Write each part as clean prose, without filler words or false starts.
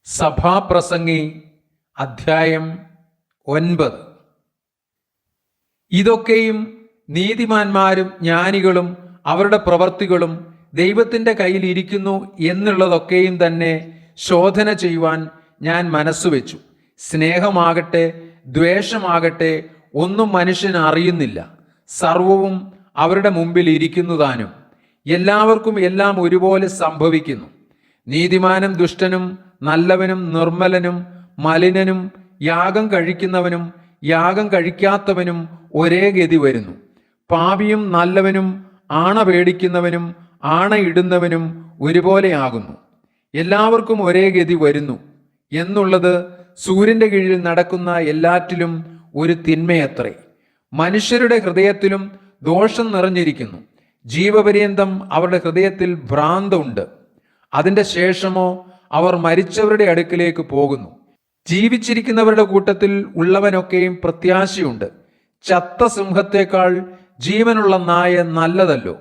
സഭാപ്രസംഗി അധ്യായം 9. ഇതൊക്കെയും നീതിമാന്മാരും ജ്ഞാനികളും അവരുടെ പ്രവർത്തികളും ദൈവത്തിൻ്റെ കയ്യിൽ ഇരിക്കുന്നു എന്നുള്ളതൊക്കെയും തന്നെ ശോധന ചെയ്യുവാൻ ഞാൻ മനസ്സുവെച്ചു. സ്നേഹമാകട്ടെ ദ്വേഷമാകട്ടെ ഒന്നും മനുഷ്യൻ അറിയുന്നില്ല. സർവവും അവരുടെ മുമ്പിൽ ഇരിക്കുന്നതാനും എല്ലാവർക്കും എല്ലാം ഒരുപോലെ സംഭവിക്കുന്നു. നീതിമാനും ദുഷ്ടനും നല്ലവനും നിർമ്മലനും മലിനനും യാഗം കഴിക്കുന്നവനും യാഗം കഴിക്കാത്തവനും ഒരേ ഗതി വരുന്നു. പാപിയും നല്ലവനും ആണ പേടിക്കുന്നവനും ആണയിടുന്നവനും ഒരുപോലെയാകുന്നു. എല്ലാവർക്കും ഒരേ ഗതി വരുന്നു എന്നുള്ളത് സൂര്യന്റെ കീഴിൽ നടക്കുന്ന എല്ലാറ്റിലും ഒരു തിന്മയത്രേ. മനുഷ്യരുടെ ഹൃദയത്തിലും ദോഷം നിറഞ്ഞിരിക്കുന്നു. ജീവപര്യന്തം അവരുടെ ഹൃദയത്തിൽ ഭ്രാന്തുണ്ട്. അതിൻ്റെ ശേഷമോ അവർ മരിച്ചവരുടെ അടുക്കിലേക്ക് പോകുന്നു. ജീവിച്ചിരിക്കുന്നവരുടെ കൂട്ടത്തിൽ ഉള്ളവനൊക്കെയും പ്രത്യാശയുണ്ട്. ചത്ത സിംഹത്തേക്കാൾ ജീവനുള്ള നായ നല്ലതല്ലോ.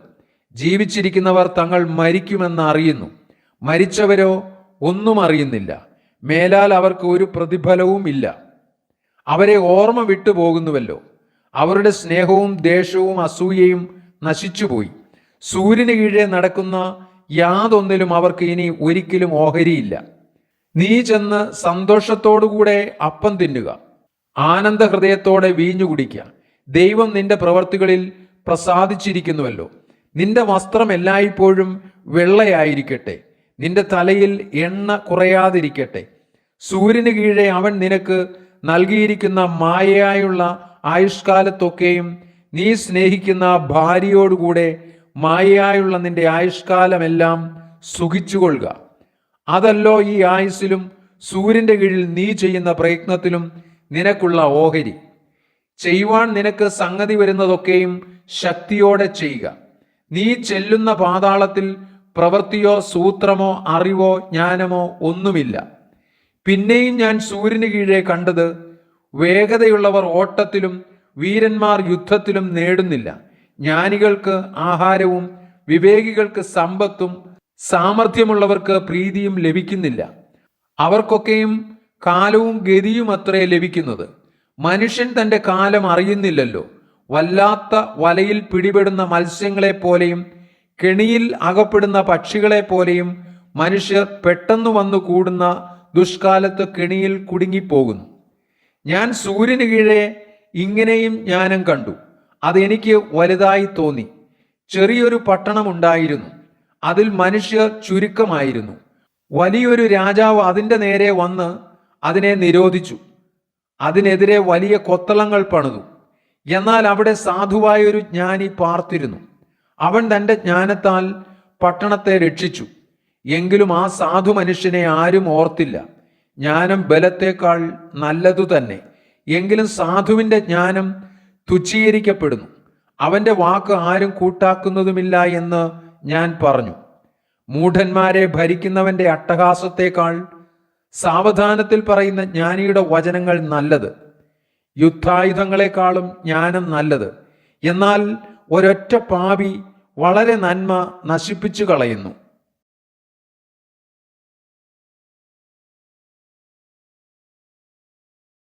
ജീവിച്ചിരിക്കുന്നവർ തങ്ങൾ മരിക്കുമെന്ന് അറിയുന്നു, മരിച്ചവരോ ഒന്നും അറിയുന്നില്ല. മേലാൽ അവർക്ക് ഒരു പ്രതിഫലവും ഇല്ല. അവരെ ഓർമ്മ വിട്ടുപോകുന്നുവല്ലോ. അവരുടെ സ്നേഹവും ദേഷ്യവും അസൂയയും നശിച്ചുപോയി. സൂര്യന് കീഴെ നടക്കുന്ന യാതൊന്നിലും അവർക്ക് ഇനി ഒരിക്കലും ഓഹരിയില്ല. നീ ചെന്ന് സന്തോഷത്തോടുകൂടെ അപ്പം തിന്നുക, ആനന്ദ ഹൃദയത്തോടെ വീഞ്ഞു കുടിക്കുക. ദൈവം നിന്റെ പ്രവർത്തികളിൽ പ്രസാദിച്ചിരിക്കുന്നുവല്ലോ. നിന്റെ വസ്ത്രം എല്ലായ്പ്പോഴും വെള്ളയായിരിക്കട്ടെ, നിന്റെ തലയിൽ എണ്ണ കുറയാതിരിക്കട്ടെ. സൂര്യന് കീഴെ അവൻ നിനക്ക് നൽകിയിരിക്കുന്ന മായയായുള്ള ആയുഷ്കാലത്തൊക്കെയും നീ സ്നേഹിക്കുന്ന ഭാര്യയോടുകൂടെ മായയായുള്ള നിന്റെ ആയുഷ്കാലമെല്ലാം സുഖിച്ചുകൊള്ളുക. അതല്ലോ ഈ ആയുസ്സിലും സൂര്യന്റെ കീഴിൽ നീ ചെയ്യുന്ന പ്രയത്നത്തിലും നിനക്കുള്ള ഓഹരി. ചെയ്യുവാൻ നിനക്ക് സംഗതി വരുന്നതൊക്കെയും ശക്തിയോടെ ചെയ്യുക. നീ ചെല്ലുന്ന പാതാളത്തിൽ പ്രവൃത്തിയോ സൂത്രമോ അറിവോ ജ്ഞാനമോ ഒന്നുമില്ല. പിന്നെയും ഞാൻ സൂര്യന് കീഴെ കണ്ടത്, വേഗതയുള്ളവർ ഓട്ടത്തിലും വീരന്മാർ യുദ്ധത്തിലും നേടുന്നില്ല. ജ്ഞാനികൾക്ക് ആഹാരവും വിവേകികൾക്ക് സമ്പത്തും സാമർഥ്യമുള്ളവർക്ക് പ്രീതിയും ലഭിക്കുന്നില്ല. അവർക്കൊക്കെയും കാലവും ഗതിയും അത്രേ ലഭിക്കുന്നത്. മനുഷ്യൻ തൻ്റെ കാലം അറിയുന്നില്ലല്ലോ. വല്ലാത്ത വലയിൽ പിടിപെടുന്ന മത്സ്യങ്ങളെപ്പോലെയും കെണിയിൽ അകപ്പെടുന്ന പക്ഷികളെപ്പോലെയും മനുഷ്യർ പെട്ടെന്ന് വന്നു കൂടുന്ന ദുഷ്കാലത്ത് കെണിയിൽ കുടുങ്ങിപ്പോകുന്നു. ഞാൻ സൂര്യന് കീഴെ ഇങ്ങനെയും ജ്ഞാനം കണ്ടു. അതെനിക്ക് വലുതായി തോന്നി. ചെറിയൊരു പട്ടണമുണ്ടായിരുന്നു, അതിൽ മനുഷ്യർ ചുരുക്കമായിരുന്നു. വലിയൊരു രാജാവ് അതിൻ്റെ നേരെ വന്ന് അതിനെ നിരോധിച്ചു. അതിനെതിരെ വലിയ കൊത്തളങ്ങൾ പണിതു. എന്നാൽ അവിടെ സാധുവായൊരു ജ്ഞാനി പാർത്തിരുന്നു. അവൻ തൻ്റെ ജ്ഞാനത്താൽ പട്ടണത്തെ രക്ഷിച്ചു. എങ്കിലും ആ സാധു മനുഷ്യനെ ആരും ഓർത്തില്ല. ജ്ഞാനം ബലത്തേക്കാൾ നല്ലതു തന്നെ. എങ്കിലും സാധുവിൻ്റെ ജ്ഞാനം തുച്ഛീകരിക്കപ്പെടുന്നു. അവൻ്റെ വാക്ക് ആരും കൂട്ടാക്കുന്നതുമില്ല എന്ന് ഞാൻ പറഞ്ഞു. മൂഢന്മാരെ ഭരിക്കുന്നവന്റെ അട്ടഹാസത്തേക്കാൾ സാവധാനത്തിൽ പറയുന്ന ജ്ഞാനിയുടെ വചനങ്ങൾ നല്ലത്. യുദ്ധായുധങ്ങളെക്കാളും ജ്ഞാനം നല്ലത്. എന്നാൽ ഒരൊറ്റ പാപി വളരെ നന്മ നശിപ്പിച്ചു കളയുന്നു.